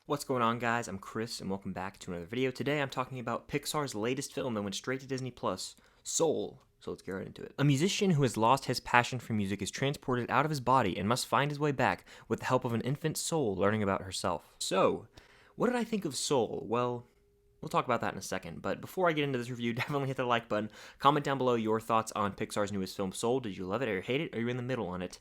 What's going on, guys? I'm Chris, and welcome back to another video. Today I'm talking about Pixar's latest film that went straight to Disney+, Soul. So let's get right into it. A musician who has lost his passion for music is transported out of his body and must find his way back with the help of an infant soul learning about herself. So, what did I think of Soul? Well, we'll talk about that in a second, but before I get into this review, definitely hit the like button. Comment down below your thoughts on Pixar's newest film, Soul. Did you love it or hate it? Or are you in the middle on it?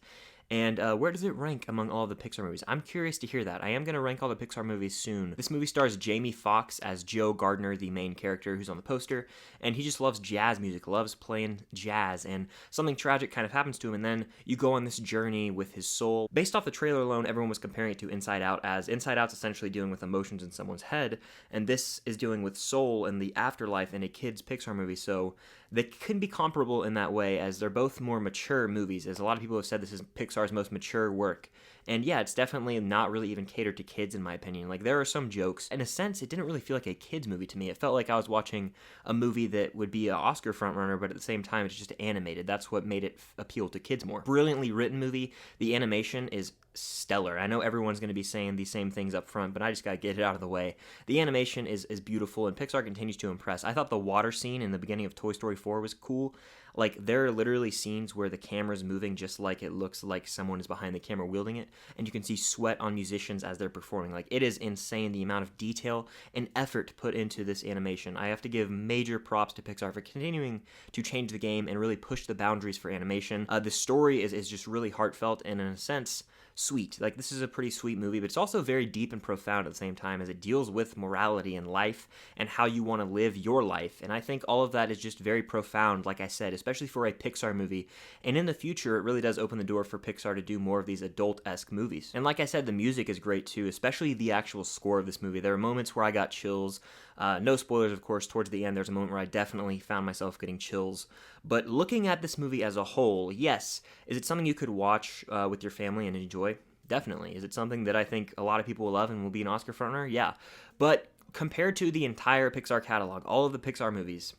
And where does it rank among all of the Pixar movies? I'm curious to hear that. I am going to rank all the Pixar movies soon. This movie stars Jamie Foxx as Joe Gardner, the main character who's on the poster, and he just loves jazz music, loves playing jazz, and something tragic kind of happens to him, and then you go on this journey with his soul. Based off the trailer alone, everyone was comparing it to Inside Out, as Inside Out's essentially dealing with emotions in someone's head, and this is dealing with soul and the afterlife in a kid's Pixar movie, so they can be comparable in that way, as they're both more mature movies, as a lot of people have said this is Pixar's most mature work. And yeah, it's definitely not really even catered to kids, in my opinion. Like, there are some jokes. In a sense, it didn't really feel like a kid's movie to me. It felt like I was watching a movie that would be an Oscar frontrunner, but at the same time, it's just animated. That's what made it appeal to kids more. Brilliantly written movie. The animation is stellar. I know everyone's going to be saying these same things up front, but I just got to get it out of the way. The animation is beautiful, and Pixar continues to impress. I thought the water scene in the beginning of Toy Story 4 was cool. Like, there are literally scenes where the camera's moving just like it looks like someone is behind the camera wielding it, and you can see sweat on musicians as they're performing. Like, it is insane the amount of detail and effort put into this animation. I have to give major props to Pixar for continuing to change the game and really push the boundaries for animation. The story is just really heartfelt and, in a sense, sweet. Like, this is a pretty sweet movie, but it's also very deep and profound at the same time, as it deals with morality and life and how you want to live your life. And I think all of that is just very profound, like I said, especially for a Pixar movie. And in the future, it really does open the door for Pixar to do more of these adult-esque movies. And like I said, the music is great too, especially the actual score of this movie. There are moments where I got chills. No spoilers, of course. Towards the end, there's a moment where I definitely found myself getting chills. But looking at this movie as a whole, yes, is it something you could watch with your family and enjoy? Definitely. Is it something that I think a lot of people will love and will be an Oscar frontrunner? Yeah. But compared to the entire Pixar catalog, all of the Pixar movies,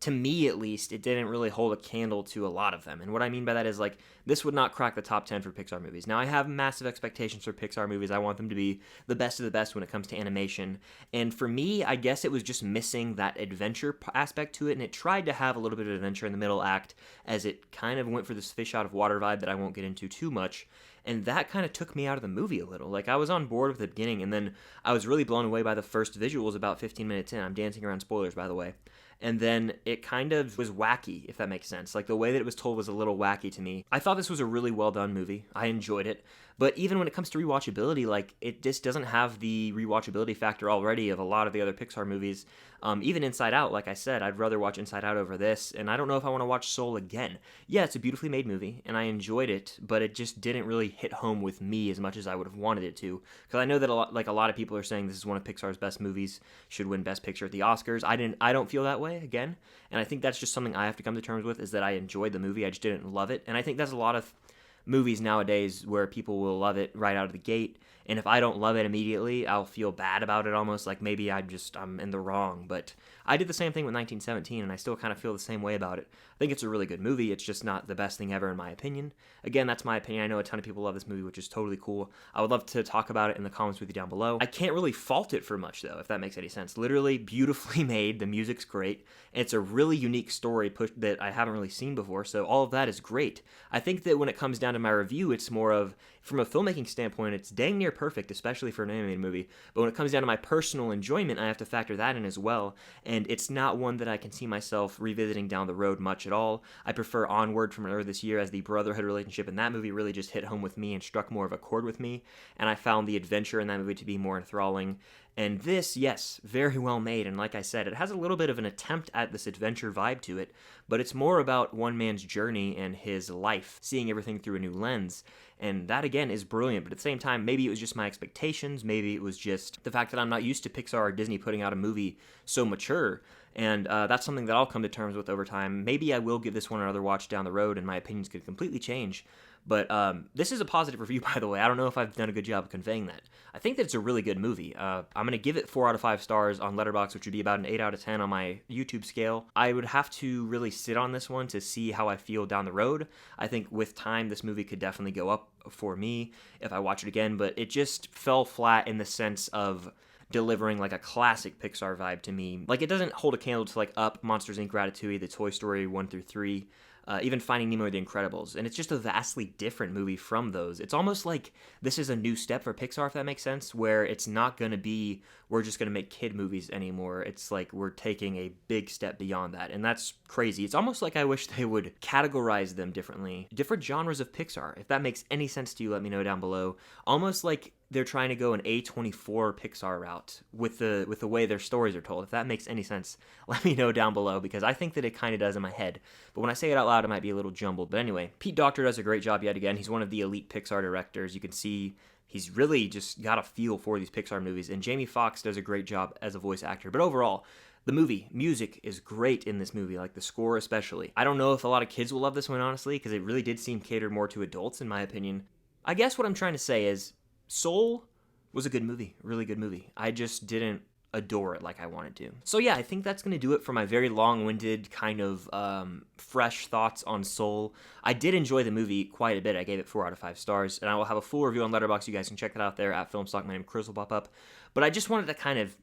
to me at least, it didn't really hold a candle to a lot of them. And what I mean by that is, like, this would not crack the top 10 for Pixar movies. Now, I have massive expectations for Pixar movies. I want them to be the best of the best when it comes to animation. And for me, I guess it was just missing that adventure aspect to it. And it tried to have a little bit of adventure in the middle act, as it kind of went for this fish out of water vibe that I won't get into too much. And that kind of took me out of the movie a little. Like, I was on board with the beginning, and then I was really blown away by the first visuals about 15 minutes in. I'm dancing around spoilers, by the way. And then it kind of was wacky, if that makes sense. Like, the way that it was told was a little wacky to me. I thought this was a really well done movie. I enjoyed it. But even when it comes to rewatchability, like, it just doesn't have the rewatchability factor already of a lot of the other Pixar movies. Even Inside Out, like I said, I'd rather watch Inside Out over this, and I don't know if I want to watch Soul again. Yeah, it's a beautifully made movie, and I enjoyed it, but it just didn't really hit home with me as much as I would have wanted it to. Because I know that a lot of people are saying this is one of Pixar's best movies, should win Best Picture at the Oscars. I don't feel that way, again, and I think that's just something I have to come to terms with, is that I enjoyed the movie, I just didn't love it, and I think that's a lot of movies nowadays where people will love it right out of the gate, and if I don't love it immediately, I'll feel bad about it, almost like maybe I'm in the wrong. But I did the same thing with 1917, and I still kind of feel the same way about it. I think it's a really good movie. It's just not the best thing ever, in my opinion. Again, that's my opinion. I know a ton of people love this movie, which is totally cool. I would love to talk about it in the comments with you down below. I can't really fault it for much, though, if that makes any sense. Literally beautifully made. The music's great. And it's a really unique story that I haven't really seen before, so all of that is great. I think that when it comes down to my review, it's more of, from a filmmaking standpoint, it's dang near perfect, especially for an animated movie. But when it comes down to my personal enjoyment, I have to factor that in as well. And it's not one that I can see myself revisiting down the road much at all. I prefer Onward from earlier this year, as the brotherhood relationship in that movie really just hit home with me and struck more of a chord with me. And I found the adventure in that movie to be more enthralling. And this, yes, very well made, and like I said, it has a little bit of an attempt at this adventure vibe to it, but it's more about one man's journey and his life, seeing everything through a new lens, and that, again, is brilliant, but at the same time, maybe it was just my expectations, maybe it was just the fact that I'm not used to Pixar or Disney putting out a movie so mature, and that's something that I'll come to terms with over time. Maybe I will give this one another watch down the road, and my opinions could completely change. But this is a positive review, by the way. I don't know if I've done a good job of conveying that. I think that it's a really good movie. I'm going to give it 4 out of 5 stars on Letterboxd, which would be about an 8 out of 10 on my YouTube scale. I would have to really sit on this one to see how I feel down the road. I think with time, this movie could definitely go up for me if I watch it again, but it just fell flat in the sense of delivering like a classic Pixar vibe to me. Like, it doesn't hold a candle to like Up, Monsters Inc., Ratatouille, the Toy Story 1 through 3, even Finding Nemo or The Incredibles. And it's just a vastly different movie from those. It's almost like this is a new step for Pixar, if that makes sense, where it's not going to be, we're just going to make kid movies anymore. It's like we're taking a big step beyond that. And that's crazy. It's almost like I wish they would categorize them differently. Different genres of Pixar. If that makes any sense to you, let me know down below. Almost like they're trying to go an A24 Pixar route with the way their stories are told. If that makes any sense, let me know down below, because I think that it kind of does in my head. But when I say it out loud, it might be a little jumbled. But anyway, Pete Docter does a great job yet again. He's one of the elite Pixar directors. You can see he's really just got a feel for these Pixar movies. And Jamie Foxx does a great job as a voice actor. But overall, the music is great in this movie, like the score especially. I don't know if a lot of kids will love this one, honestly, because it really did seem catered more to adults, in my opinion. I guess what I'm trying to say is Soul was a good movie, really good movie. I just didn't adore it like I wanted to. So yeah, I think that's going to do it for my very long-winded kind of fresh thoughts on Soul. I did enjoy the movie quite a bit. I gave it 4 out of 5 stars, and I will have a full review on Letterboxd. You guys can check that out there at Filmstock. My name is Chris will pop up. But I just wanted to kind of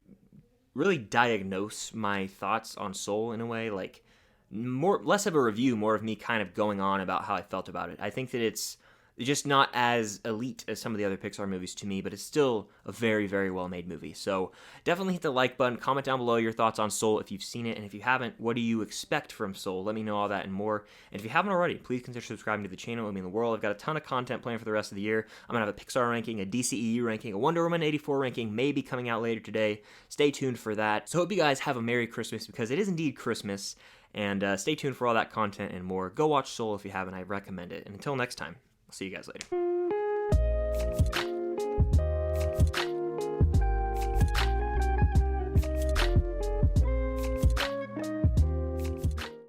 really diagnose my thoughts on Soul in a way, like less of a review, more of me kind of going on about how I felt about it. I think that it's just not as elite as some of the other Pixar movies to me, but it's still a very, very well-made movie. So definitely hit the like button. Comment down below your thoughts on Soul if you've seen it, and if you haven't, what do you expect from Soul? Let me know all that and more. And if you haven't already, please consider subscribing to the channel. It would mean the world. I've got a ton of content planned for the rest of the year. I'm going to have a Pixar ranking, a DCEU ranking, a Wonder Woman 84 ranking, maybe coming out later today. Stay tuned for that. So hope you guys have a Merry Christmas, because it is indeed Christmas. And stay tuned for all that content and more. Go watch Soul if you haven't. I recommend it. And until next time, I'll see you guys later.